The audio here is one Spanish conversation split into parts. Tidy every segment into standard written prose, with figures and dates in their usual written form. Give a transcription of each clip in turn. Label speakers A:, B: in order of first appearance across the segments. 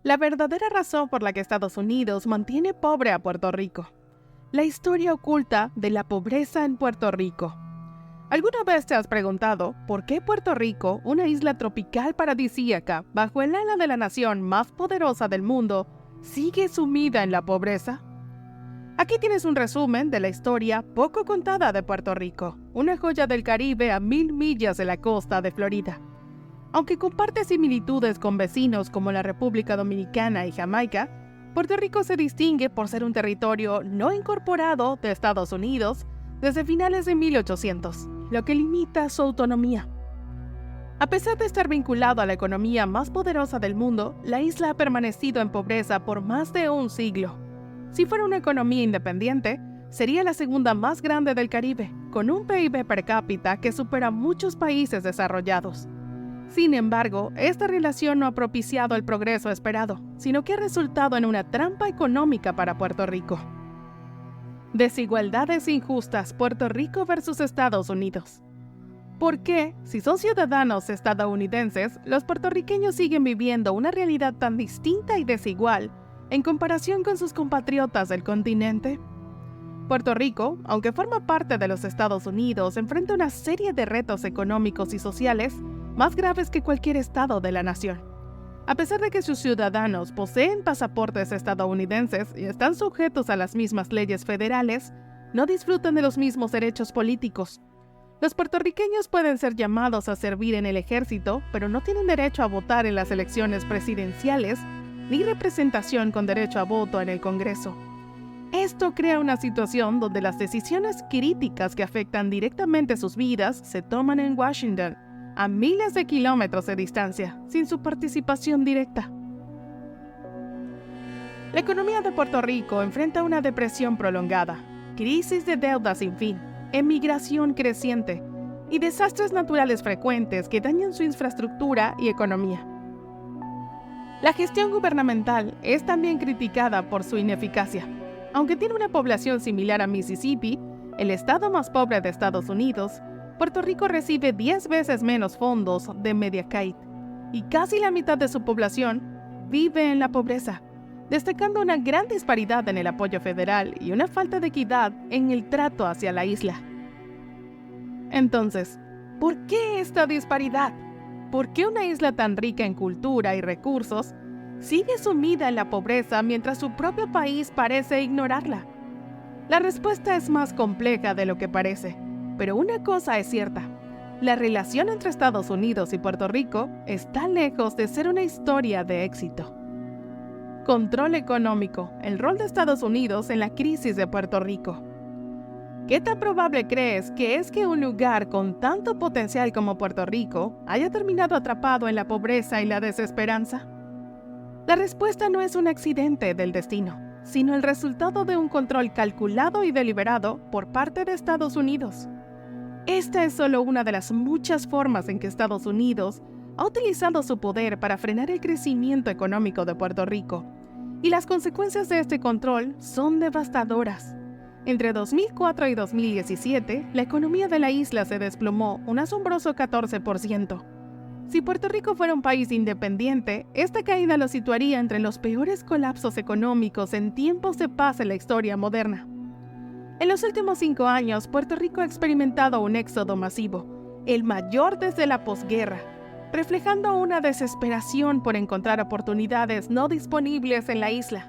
A: La verdadera razón por la que Estados Unidos mantiene pobre a Puerto Rico. La historia oculta de la pobreza en Puerto Rico. ¿Alguna vez te has preguntado por qué Puerto Rico, una isla tropical paradisíaca bajo el ala de la nación más poderosa del mundo, sigue sumida en la pobreza? Aquí tienes un resumen de la historia poco contada de Puerto Rico, una joya del Caribe a 1000 millas de la costa de Florida. Aunque comparte similitudes con vecinos como la República Dominicana y Jamaica, Puerto Rico se distingue por ser un territorio no incorporado de Estados Unidos desde finales de 1800, lo que limita su autonomía. A pesar de estar vinculado a la economía más poderosa del mundo, la isla ha permanecido en pobreza por más de un siglo. Si fuera una economía independiente, sería la segunda más grande del Caribe, con un PIB per cápita que supera muchos países desarrollados. Sin embargo, esta relación no ha propiciado el progreso esperado, sino que ha resultado en una trampa económica para Puerto Rico. Desigualdades injustas Puerto Rico versus Estados Unidos. ¿Por qué, si son ciudadanos estadounidenses, los puertorriqueños siguen viviendo una realidad tan distinta y desigual en comparación con sus compatriotas del continente? Puerto Rico, aunque forma parte de los Estados Unidos, enfrenta una serie de retos económicos y sociales más graves que cualquier estado de la nación. A pesar de que sus ciudadanos poseen pasaportes estadounidenses y están sujetos a las mismas leyes federales, no disfrutan de los mismos derechos políticos. Los puertorriqueños pueden ser llamados a servir en el ejército, pero no tienen derecho a votar en las elecciones presidenciales ni representación con derecho a voto en el Congreso. Esto crea una situación donde las decisiones críticas que afectan directamente sus vidas se toman en Washington, a miles de kilómetros de distancia, sin su participación directa. La economía de Puerto Rico enfrenta una depresión prolongada, crisis de deuda sin fin, emigración creciente y desastres naturales frecuentes que dañan su infraestructura y economía. La gestión gubernamental es también criticada por su ineficacia. Aunque tiene una población similar a Mississippi, el estado más pobre de Estados Unidos, Puerto Rico recibe 10 veces menos fondos de Medicaid y casi la mitad de su población vive en la pobreza, destacando una gran disparidad en el apoyo federal y una falta de equidad en el trato hacia la isla. Entonces, ¿por qué esta disparidad? ¿Por qué una isla tan rica en cultura y recursos sigue sumida en la pobreza mientras su propio país parece ignorarla? La respuesta es más compleja de lo que parece. Pero una cosa es cierta, la relación entre Estados Unidos y Puerto Rico está lejos de ser una historia de éxito. Control económico, el rol de Estados Unidos en la crisis de Puerto Rico. ¿Qué tan probable crees que es que un lugar con tanto potencial como Puerto Rico haya terminado atrapado en la pobreza y la desesperanza? La respuesta no es un accidente del destino, sino el resultado de un control calculado y deliberado por parte de Estados Unidos. Esta es solo una de las muchas formas en que Estados Unidos ha utilizado su poder para frenar el crecimiento económico de Puerto Rico, y las consecuencias de este control son devastadoras. Entre 2004 y 2017, la economía de la isla se desplomó un asombroso 14%. Si Puerto Rico fuera un país independiente, esta caída lo situaría entre los peores colapsos económicos en tiempos de paz en la historia moderna. En los últimos 5 años, Puerto Rico ha experimentado un éxodo masivo, el mayor desde la posguerra, reflejando una desesperación por encontrar oportunidades no disponibles en la isla.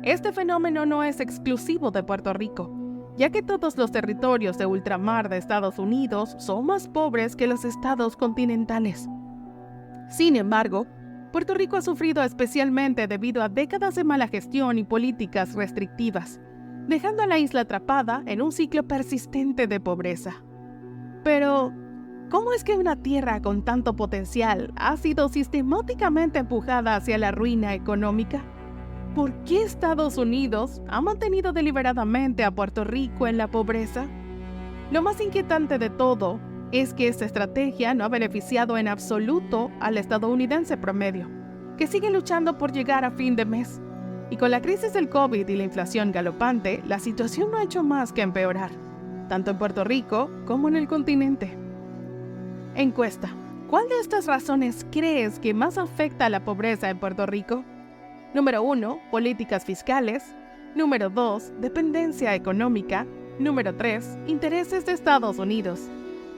A: Este fenómeno no es exclusivo de Puerto Rico, ya que todos los territorios de ultramar de Estados Unidos son más pobres que los estados continentales. Sin embargo, Puerto Rico ha sufrido especialmente debido a décadas de mala gestión y políticas restrictivas, dejando a la isla atrapada en un ciclo persistente de pobreza. Pero, ¿cómo es que una tierra con tanto potencial ha sido sistemáticamente empujada hacia la ruina económica? ¿Por qué Estados Unidos ha mantenido deliberadamente a Puerto Rico en la pobreza? Lo más inquietante de todo es que esta estrategia no ha beneficiado en absoluto al estadounidense promedio, que sigue luchando por llegar a fin de mes. Y con la crisis del COVID y la inflación galopante, la situación no ha hecho más que empeorar, tanto en Puerto Rico como en el continente. Encuesta: ¿cuál de estas razones crees que más afecta a la pobreza en Puerto Rico? Número 1, políticas fiscales. Número 2, dependencia económica. Número 3, intereses de Estados Unidos.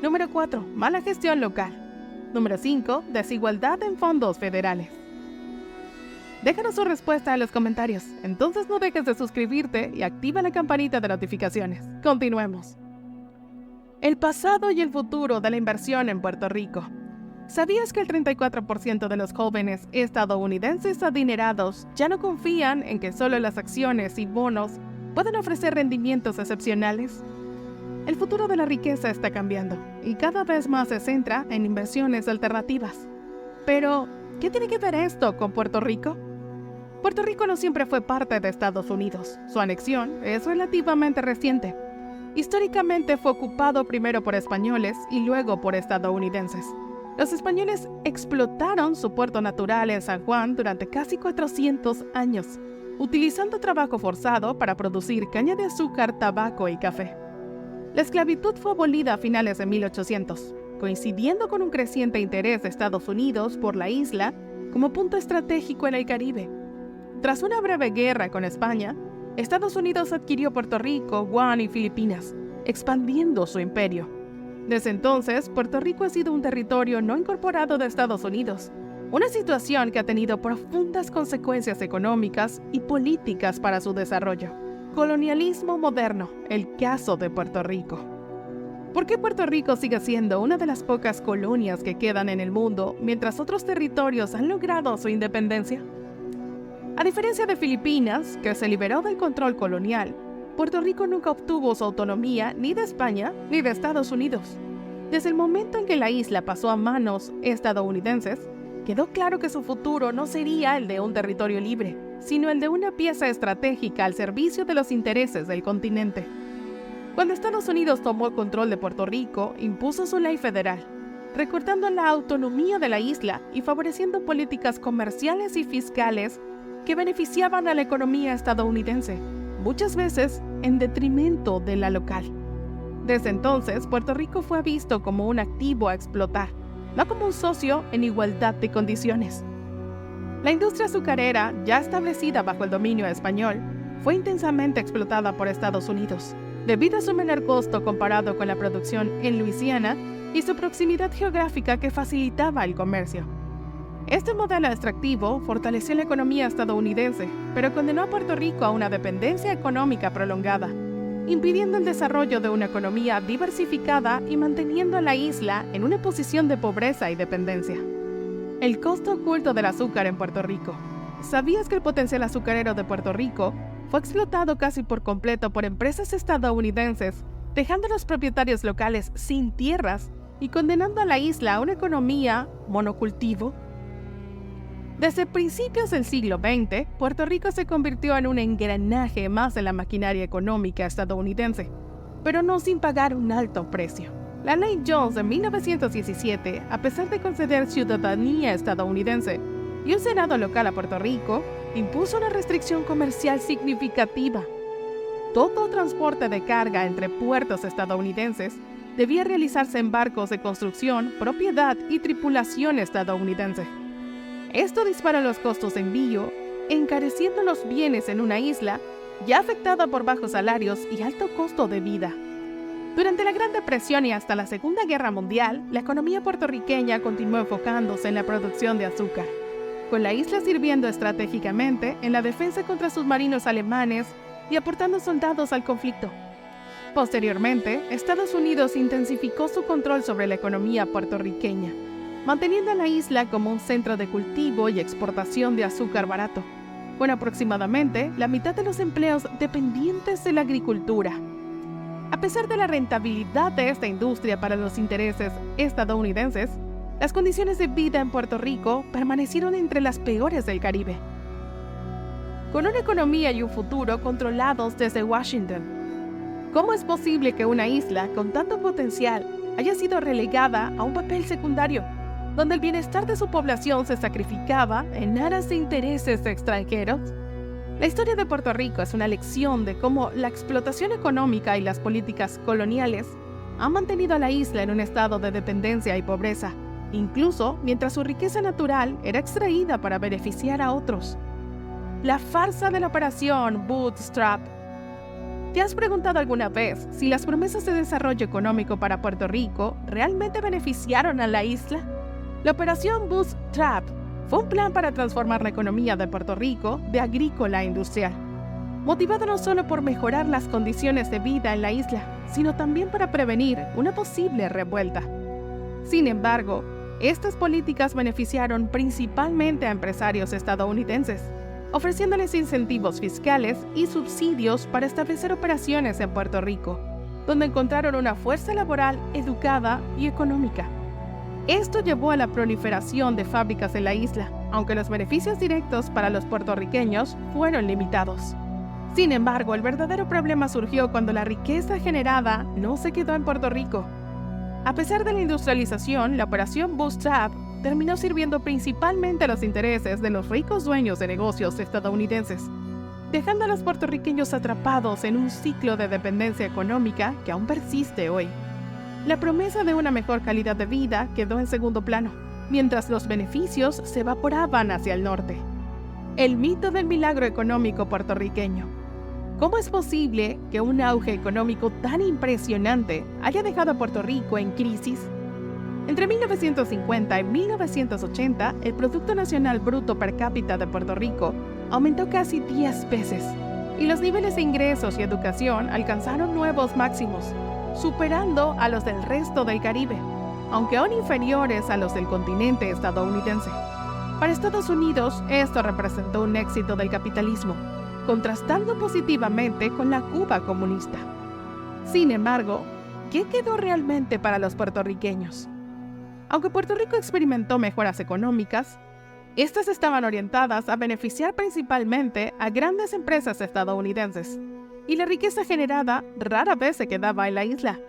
A: Número 4, mala gestión local. Número 5, desigualdad en fondos federales. Déjanos su respuesta en los comentarios. Entonces no dejes de suscribirte y activa la campanita de notificaciones. Continuemos. El pasado y el futuro de la inversión en Puerto Rico. ¿Sabías que el 34% de los jóvenes estadounidenses adinerados ya no confían en que solo las acciones y bonos pueden ofrecer rendimientos excepcionales? El futuro de la riqueza está cambiando y cada vez más se centra en inversiones alternativas. Pero, ¿qué tiene que ver esto con Puerto Rico? Puerto Rico no siempre fue parte de Estados Unidos. Su anexión es relativamente reciente. Históricamente fue ocupado primero por españoles y luego por estadounidenses. Los españoles explotaron su puerto natural en San Juan durante casi 400 años, utilizando trabajo forzado para producir caña de azúcar, tabaco y café. La esclavitud fue abolida a finales de 1800, coincidiendo con un creciente interés de Estados Unidos por la isla como punto estratégico en el Caribe. Tras una breve guerra con España, Estados Unidos adquirió Puerto Rico, Guam y Filipinas, expandiendo su imperio. Desde entonces, Puerto Rico ha sido un territorio no incorporado de Estados Unidos, una situación que ha tenido profundas consecuencias económicas y políticas para su desarrollo. Colonialismo moderno, el caso de Puerto Rico. ¿Por qué Puerto Rico sigue siendo una de las pocas colonias que quedan en el mundo, mientras otros territorios han logrado su independencia? A diferencia de Filipinas, que se liberó del control colonial, Puerto Rico nunca obtuvo su autonomía ni de España ni de Estados Unidos. Desde el momento en que la isla pasó a manos estadounidenses, quedó claro que su futuro no sería el de un territorio libre, sino el de una pieza estratégica al servicio de los intereses del continente. Cuando Estados Unidos tomó el control de Puerto Rico, impuso su ley federal, recortando la autonomía de la isla y favoreciendo políticas comerciales y fiscales que beneficiaban a la economía estadounidense, muchas veces en detrimento de la local. Desde entonces, Puerto Rico fue visto como un activo a explotar, no como un socio en igualdad de condiciones. La industria azucarera, ya establecida bajo el dominio español, fue intensamente explotada por Estados Unidos, debido a su menor costo comparado con la producción en Luisiana y su proximidad geográfica que facilitaba el comercio. Este modelo extractivo fortaleció la economía estadounidense, pero condenó a Puerto Rico a una dependencia económica prolongada, impidiendo el desarrollo de una economía diversificada y manteniendo a la isla en una posición de pobreza y dependencia. El costo oculto del azúcar en Puerto Rico. ¿Sabías que el potencial azucarero de Puerto Rico fue explotado casi por completo por empresas estadounidenses, dejando a los propietarios locales sin tierras y condenando a la isla a una economía monocultivo? Desde principios del siglo XX, Puerto Rico se convirtió en un engranaje más de la maquinaria económica estadounidense, pero no sin pagar un alto precio. La Ley Jones de 1917, a pesar de conceder ciudadanía estadounidense y un senado local a Puerto Rico, impuso una restricción comercial significativa. Todo transporte de carga entre puertos estadounidenses debía realizarse en barcos de construcción, propiedad y tripulación estadounidense. Esto disparó los costos de envío, encareciendo los bienes en una isla ya afectada por bajos salarios y alto costo de vida. Durante la Gran Depresión y hasta la Segunda Guerra Mundial, la economía puertorriqueña continuó enfocándose en la producción de azúcar, con la isla sirviendo estratégicamente en la defensa contra submarinos alemanes y aportando soldados al conflicto. Posteriormente, Estados Unidos intensificó su control sobre la economía puertorriqueña, manteniendo a la isla como un centro de cultivo y exportación de azúcar barato, con aproximadamente la mitad de los empleos dependientes de la agricultura. A pesar de la rentabilidad de esta industria para los intereses estadounidenses, las condiciones de vida en Puerto Rico permanecieron entre las peores del Caribe. Con una economía y un futuro controlados desde Washington, ¿cómo es posible que una isla con tanto potencial haya sido relegada a un papel secundario, donde el bienestar de su población se sacrificaba en aras de intereses extranjeros? La historia de Puerto Rico es una lección de cómo la explotación económica y las políticas coloniales han mantenido a la isla en un estado de dependencia y pobreza, incluso mientras su riqueza natural era extraída para beneficiar a otros. la farsa de la operación Bootstrap. ¿Te has preguntado alguna vez si las promesas de desarrollo económico para Puerto Rico realmente beneficiaron a la isla? La operación Bootstrap fue un plan para transformar la economía de Puerto Rico de agrícola a industrial, motivado no solo por mejorar las condiciones de vida en la isla, sino también para prevenir una posible revuelta. Sin embargo, estas políticas beneficiaron principalmente a empresarios estadounidenses, ofreciéndoles incentivos fiscales y subsidios para establecer operaciones en Puerto Rico, donde encontraron una fuerza laboral educada y económica. Esto llevó a la proliferación de fábricas en la isla, aunque los beneficios directos para los puertorriqueños fueron limitados. Sin embargo, el verdadero problema surgió cuando la riqueza generada no se quedó en Puerto Rico. A pesar de la industrialización, la operación Bootstrap terminó sirviendo principalmente a los intereses de los ricos dueños de negocios estadounidenses, dejando a los puertorriqueños atrapados en un ciclo de dependencia económica que aún persiste hoy. La promesa de una mejor calidad de vida quedó en segundo plano, mientras los beneficios se evaporaban hacia el norte. El mito del milagro económico puertorriqueño. ¿Cómo es posible que un auge económico tan impresionante haya dejado a Puerto Rico en crisis? Entre 1950 y 1980, el Producto Nacional Bruto per cápita de Puerto Rico aumentó casi 10 veces, y los niveles de ingresos y educación alcanzaron nuevos máximos, superando a los del resto del Caribe, aunque aún inferiores a los del continente estadounidense. Para Estados Unidos, esto representó un éxito del capitalismo, contrastando positivamente con la Cuba comunista. Sin embargo, ¿qué quedó realmente para los puertorriqueños? Aunque Puerto Rico experimentó mejoras económicas, estas estaban orientadas a beneficiar principalmente a grandes empresas estadounidenses, y la riqueza generada rara vez se quedaba en la isla.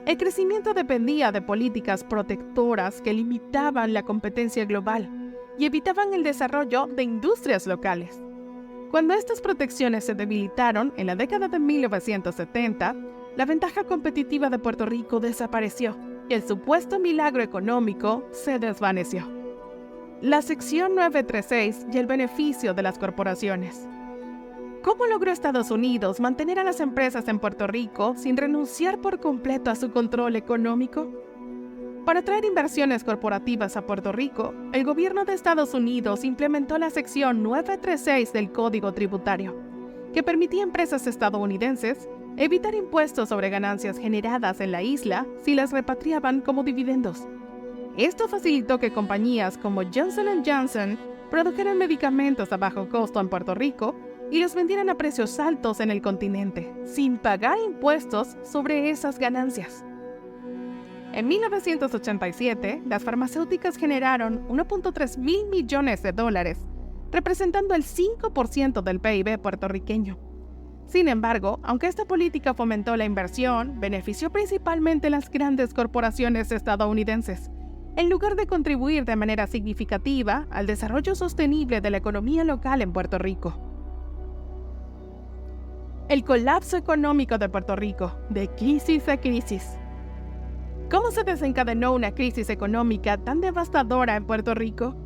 A: El crecimiento dependía de políticas protectoras que limitaban la competencia global y evitaban el desarrollo de industrias locales. Cuando estas protecciones se debilitaron en la década de 1970, la ventaja competitiva de Puerto Rico desapareció y el supuesto milagro económico se desvaneció. La sección 936 y el beneficio de las corporaciones. ¿Cómo logró Estados Unidos mantener a las empresas en Puerto Rico sin renunciar por completo a su control económico? Para atraer inversiones corporativas a Puerto Rico, el gobierno de Estados Unidos implementó la sección 936 del Código Tributario, que permitía a empresas estadounidenses evitar impuestos sobre ganancias generadas en la isla si las repatriaban como dividendos. Esto facilitó que compañías como Johnson & Johnson produjeran medicamentos a bajo costo en Puerto Rico y los vendieran a precios altos en el continente, sin pagar impuestos sobre esas ganancias. En 1987, las farmacéuticas generaron 1.3 mil millones de dólares, representando el 5% del PIB puertorriqueño. Sin embargo, aunque esta política fomentó la inversión, benefició principalmente a las grandes corporaciones estadounidenses, en lugar de contribuir de manera significativa al desarrollo sostenible de la economía local en Puerto Rico. El colapso económico de Puerto Rico, de crisis a crisis. ¿Cómo se desencadenó una crisis económica tan devastadora en Puerto Rico?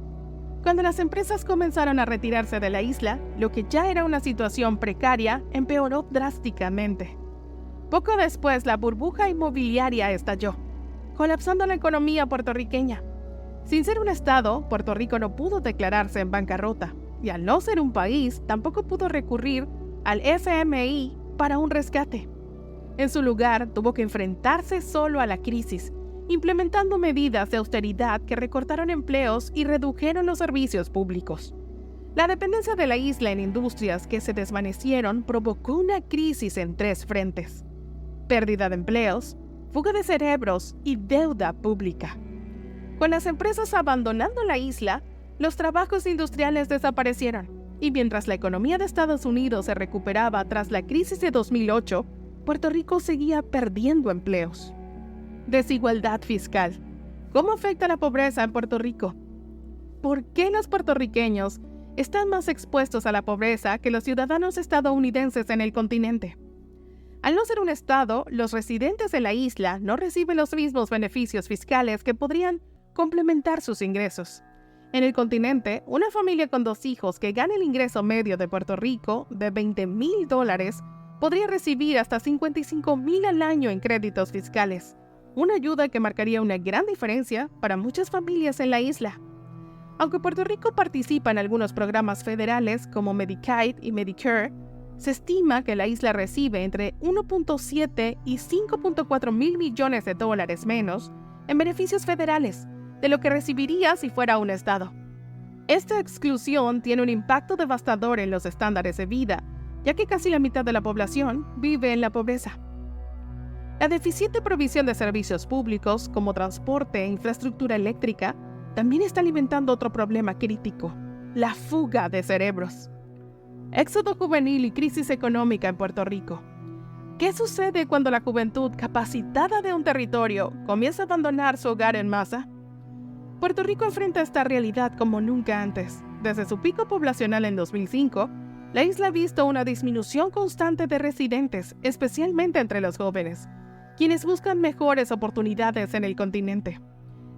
A: Cuando las empresas comenzaron a retirarse de la isla, lo que ya era una situación precaria empeoró drásticamente. Poco después, la burbuja inmobiliaria estalló, colapsando la economía puertorriqueña. Sin ser un estado, Puerto Rico no pudo declararse en bancarrota, y al no ser un país, tampoco pudo recurrir al FMI para un rescate. En su lugar, tuvo que enfrentarse solo a la crisis, implementando medidas de austeridad que recortaron empleos y redujeron los servicios públicos. La dependencia de la isla en industrias que se desvanecieron provocó una crisis en 3 frentes: pérdida de empleos, fuga de cerebros y deuda pública. Con las empresas abandonando la isla, los trabajos industriales desaparecieron, y mientras la economía de Estados Unidos se recuperaba tras la crisis de 2008, Puerto Rico seguía perdiendo empleos. Desigualdad fiscal. ¿Cómo afecta la pobreza en Puerto Rico? ¿Por qué los puertorriqueños están más expuestos a la pobreza que los ciudadanos estadounidenses en el continente? Al no ser un estado, los residentes de la isla no reciben los mismos beneficios fiscales que podrían complementar sus ingresos. En el continente, una familia con 2 hijos que gana el ingreso medio de Puerto Rico de $20,000 podría recibir hasta $55,000 al año en créditos fiscales, una ayuda que marcaría una gran diferencia para muchas familias en la isla. Aunque Puerto Rico participa en algunos programas federales como Medicaid y Medicare, se estima que la isla recibe entre 1.7 y 5.4 mil millones de dólares menos en beneficios federales de lo que recibiría si fuera un estado. Esta exclusión tiene un impacto devastador en los estándares de vida, ya que casi la mitad de la población vive en la pobreza. La deficiente provisión de servicios públicos como transporte e infraestructura eléctrica también está alimentando otro problema crítico: la fuga de cerebros. Éxodo juvenil y crisis económica en Puerto Rico. ¿Qué sucede cuando la juventud capacitada de un territorio comienza a abandonar su hogar en masa? Puerto Rico enfrenta esta realidad como nunca antes. Desde su pico poblacional en 2005, la isla ha visto una disminución constante de residentes, especialmente entre los jóvenes, quienes buscan mejores oportunidades en el continente.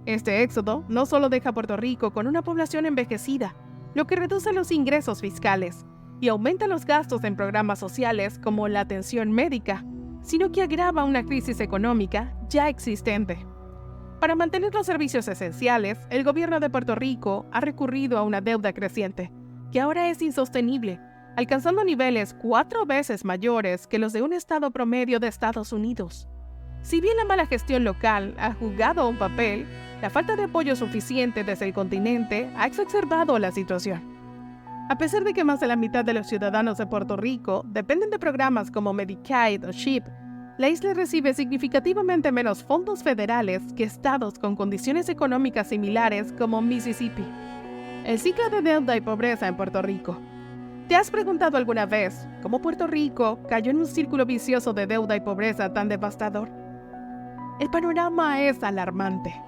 A: Este éxodo no solo deja a Puerto Rico con una población envejecida, lo que reduce los ingresos fiscales y aumenta los gastos en programas sociales como la atención médica, sino que agrava una crisis económica ya existente. Para mantener los servicios esenciales, el gobierno de Puerto Rico ha recurrido a una deuda creciente, que ahora es insostenible, alcanzando niveles 4 veces mayores que los de un estado promedio de Estados Unidos. Si bien la mala gestión local ha jugado un papel, la falta de apoyo suficiente desde el continente ha exacerbado la situación. A pesar de que más de la mitad de los ciudadanos de Puerto Rico dependen de programas como Medicaid o CHIP, la isla recibe significativamente menos fondos federales que estados con condiciones económicas similares como Mississippi. El ciclo de deuda y pobreza en Puerto Rico. ¿Te has preguntado alguna vez cómo Puerto Rico cayó en un círculo vicioso de deuda y pobreza tan devastador? El panorama es alarmante.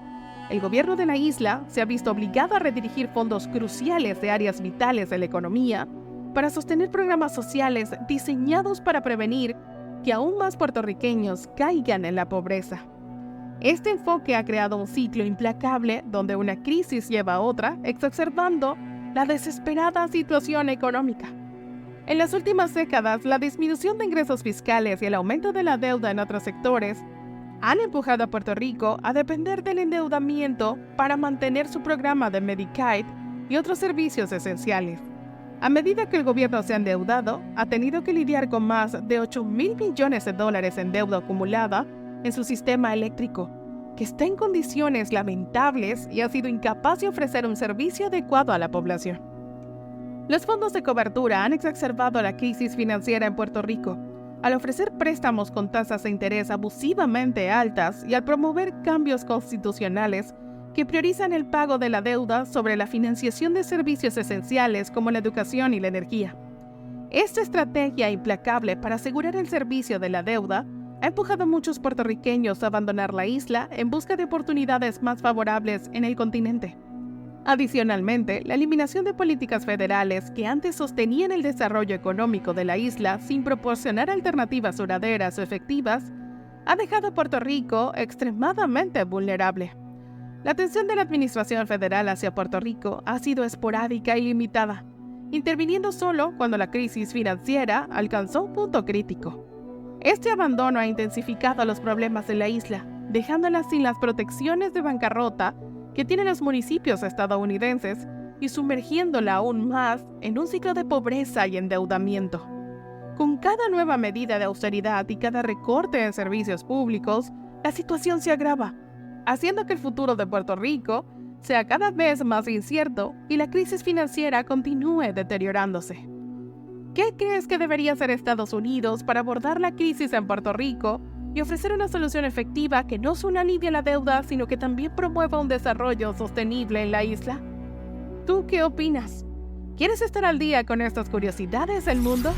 A: El gobierno de la isla se ha visto obligado a redirigir fondos cruciales de áreas vitales de la economía para sostener programas sociales diseñados para prevenir que aún más puertorriqueños caigan en la pobreza. Este enfoque ha creado un ciclo implacable donde una crisis lleva a otra, exacerbando la desesperada situación económica. En las últimas décadas, la disminución de ingresos fiscales y el aumento de la deuda en otros sectores han empujado a Puerto Rico a depender del endeudamiento para mantener su programa de Medicaid y otros servicios esenciales. A medida que el gobierno se ha endeudado, ha tenido que lidiar con más de $8 mil millones en deuda acumulada en su sistema eléctrico, que está en condiciones lamentables y ha sido incapaz de ofrecer un servicio adecuado a la población. Los fondos de cobertura han exacerbado la crisis financiera en Puerto Rico, al ofrecer préstamos con tasas de interés abusivamente altas y al promover cambios constitucionales que priorizan el pago de la deuda sobre la financiación de servicios esenciales como la educación y la energía. Esta estrategia implacable para asegurar el servicio de la deuda ha empujado a muchos puertorriqueños a abandonar la isla en busca de oportunidades más favorables en el continente. Adicionalmente, la eliminación de políticas federales que antes sostenían el desarrollo económico de la isla sin proporcionar alternativas duraderas o efectivas ha dejado a Puerto Rico extremadamente vulnerable. La atención de la administración federal hacia Puerto Rico ha sido esporádica y limitada, interviniendo solo cuando la crisis financiera alcanzó un punto crítico. Este abandono ha intensificado los problemas de la isla, dejándola sin las protecciones de bancarrota que tienen los municipios estadounidenses y sumergiéndola aún más en un ciclo de pobreza y endeudamiento. Con cada nueva medida de austeridad y cada recorte en servicios públicos, la situación se agrava, haciendo que el futuro de Puerto Rico sea cada vez más incierto y la crisis financiera continúe deteriorándose. ¿Qué crees que debería hacer Estados Unidos para abordar la crisis en Puerto Rico y ofrecer una solución efectiva que no solo alivie la deuda, sino que también promueva un desarrollo sostenible en la isla? ¿Tú qué opinas? ¿Quieres estar al día con estas curiosidades del mundo?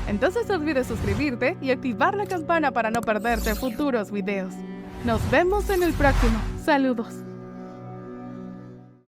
A: Entonces no olvides suscribirte y activar la campana para no perderte futuros videos. Nos vemos en el próximo. Saludos.